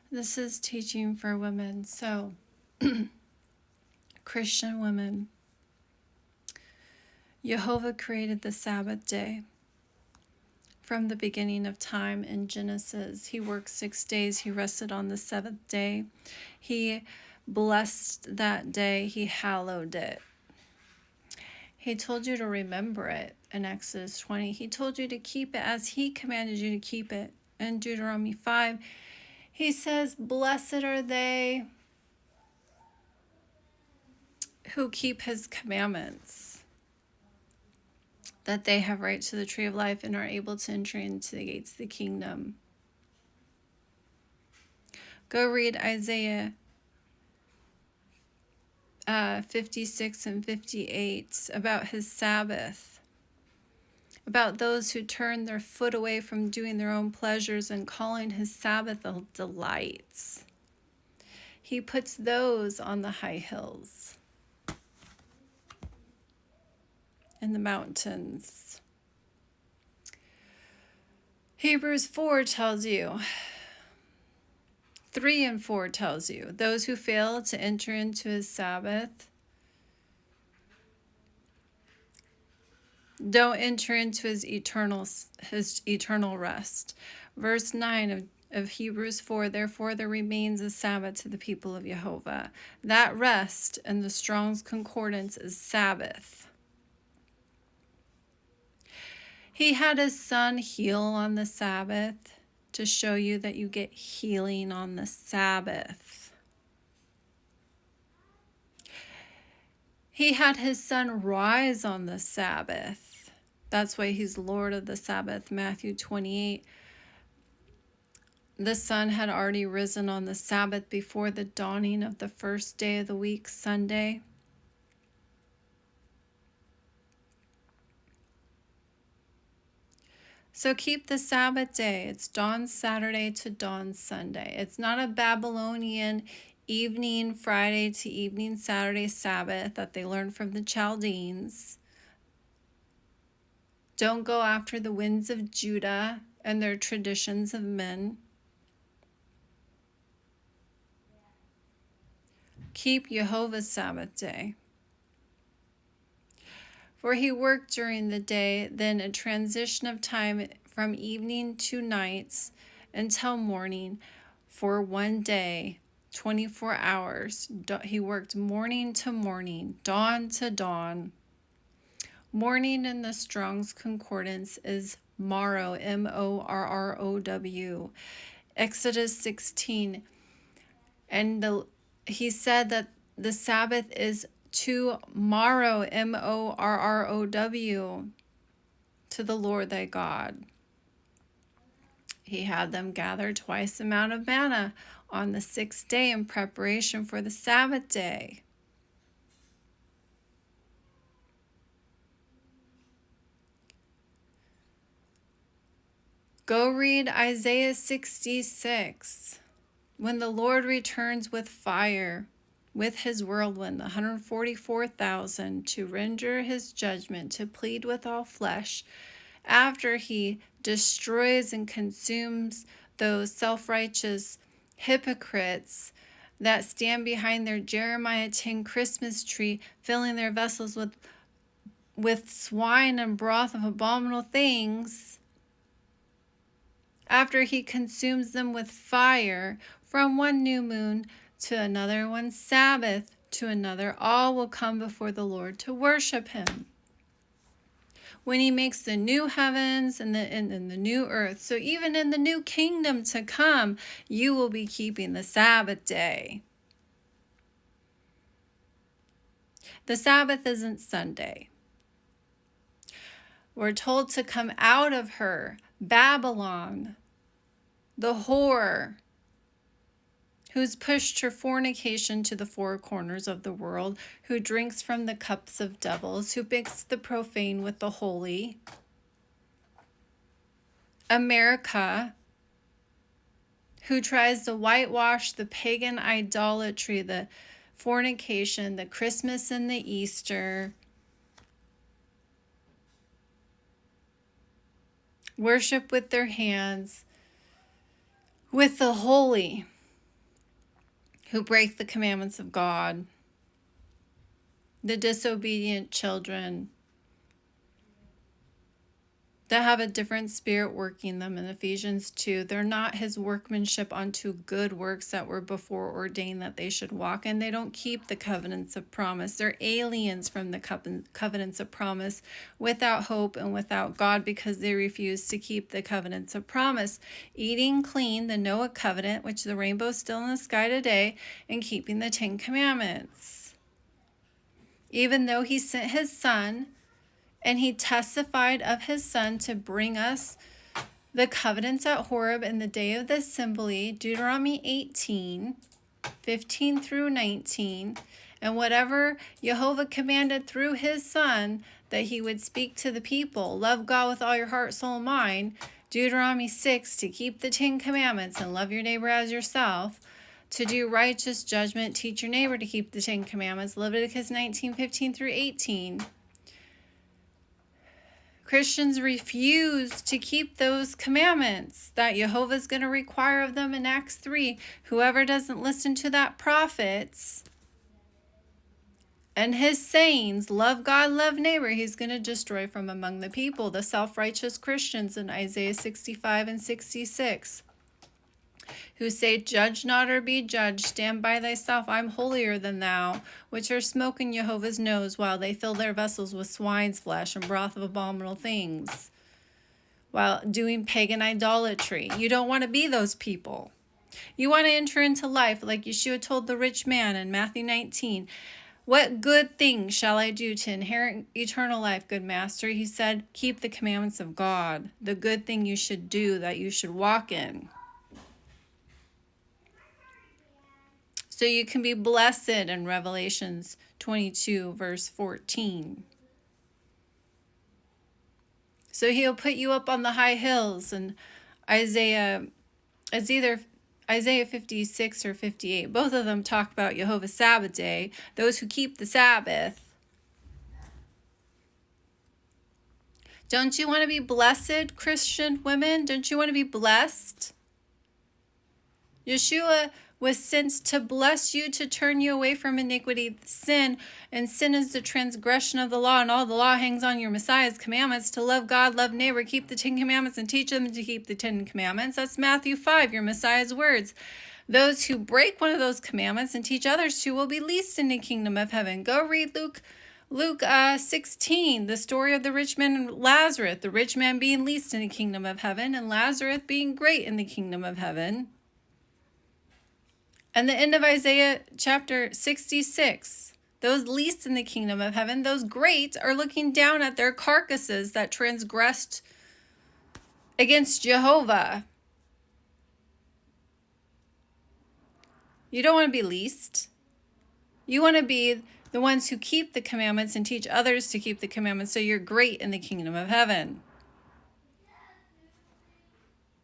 This is teaching for women. So, Christian women, Jehovah created the Sabbath day. From the beginning of time in Genesis, he worked 6 days. He rested on the seventh day. He blessed that day. He hallowed it. He told you to remember it in Exodus 20. He told you to keep it as he commanded you to keep it. In Deuteronomy 5, he says, "Blessed are they who keep his commandments, that they have right to the tree of life and are able to enter into the gates of the kingdom." Go read Isaiah 56 and 58 about his Sabbath, about those who turn their foot away from doing their own pleasures and calling his Sabbath a delight. He puts those on the high hills, in the mountains. Hebrews 4 tells you, 3 and 4 tells you, those who fail to enter into his Sabbath don't enter into his eternal rest. Verse 9 of Hebrews 4, therefore there remains a Sabbath to the people of Jehovah. That rest in the Strong's Concordance is Sabbath. He had his son heal on the Sabbath to show you that you get healing on the Sabbath. He had his son rise on the Sabbath. That's why he's Lord of the Sabbath, Matthew 28. The sun had already risen on the Sabbath before the dawning of the first day of the week, Sunday. So keep the Sabbath day. It's dawn Saturday to dawn Sunday. It's not a Babylonian evening Friday to evening Saturday Sabbath that they learned from the Chaldeans. Don't go after the winds of Judah and their traditions of men. Keep Jehovah's Sabbath day. For he worked during the day, then a transition of time from evening to nights until morning for one day, 24 hours. He worked morning to morning, dawn to dawn. Morning in the Strong's Concordance is morrow, M-O-R-R-O-W. Exodus 16. And he said that the Sabbath is tomorrow, M-O-R-R-O-W, to the Lord thy God. He had them gather twice the amount of manna on the 6th day in preparation for the Sabbath day. Go read Isaiah 66. When the Lord returns with fire, with his whirlwind, the 144,000, to render his judgment, to plead with all flesh, after he destroys and consumes those self-righteous hypocrites that stand behind their Jeremiah 10 Christmas tree, filling their vessels with swine and broth of abominable things, after he consumes them with fire, from one new moon to another, one Sabbath to another, all will come before the Lord to worship him. When he makes the new heavens and the new earth, so even in the new kingdom to come, you will be keeping the Sabbath day. The Sabbath isn't Sunday. We're told to come out of her, Babylon, the whore, who's pushed her fornication to the four corners of the world, who drinks from the cups of devils, who mixes the profane with the holy. America, who tries to whitewash the pagan idolatry, the fornication, the Christmas and the Easter. Worship with their hands, with the holy. who break the commandments of God, the disobedient children that have a different spirit working them in Ephesians 2. They're not his workmanship unto good works that were before ordained that they should walk in. They don't keep the covenants of promise. They're aliens from the covenants of promise, without hope and without God, because they refuse to keep the covenants of promise. Eating clean, the Noah covenant, which the rainbow's still in the sky today, and keeping the 10 commandments. Even though he sent his son, and he testified of his son to bring us the covenants at Horeb in the day of the assembly, Deuteronomy 18, 15 through 19, and whatever Jehovah commanded through his son that he would speak to the people. Love God with all your heart, soul, and mind. Deuteronomy 6, to keep the 10 commandments and love your neighbor as yourself. To do righteous judgment, teach your neighbor to keep the 10 commandments. Leviticus 19, 15 through 18. Christians refuse to keep those commandments that Jehovah is going to require of them in Acts 3. Whoever doesn't listen to that prophets and his sayings, love God, love neighbor, he's going to destroy from among the people. The self-righteous Christians in Isaiah 65 and 66. Who say, judge not or be judged, stand by thyself, I'm holier than thou, which are smoking Jehovah's nose, while they fill their vessels with swine's flesh and broth of abominable things, while doing pagan idolatry. You don't want to be those people. You want to enter into life like Yeshua told the rich man in Matthew 19. What good thing shall I do to inherit eternal life, good master? He said, keep the commandments of God, the good thing you should do, that you should walk in. So you can be blessed in Revelations 22, verse 14. So he'll put you up on the high hills. And Isaiah, it's either Isaiah 56 or 58. Both of them talk about Jehovah's Sabbath day, those who keep the Sabbath. Don't you want to be blessed, Christian women? Don't you want to be blessed? Yeshua was sent to bless you, to turn you away from iniquity, sin, and sin is the transgression of the law, and all the law hangs on your Messiah's commandments, to love God, love neighbor, keep the 10 commandments, and teach them to keep the 10 commandments. That's Matthew 5, your Messiah's words. Those who break one of those commandments and teach others to will be least in the kingdom of heaven. Go read Luke 16, the story of the rich man and Lazarus, the rich man being least in the kingdom of heaven, and Lazarus being great in the kingdom of heaven. And the end of Isaiah chapter 66, those least in the kingdom of heaven, those great, are looking down at their carcasses that transgressed against Jehovah. You don't want to be least. You want to be the ones who keep the commandments and teach others to keep the commandments, so you're great in the kingdom of heaven.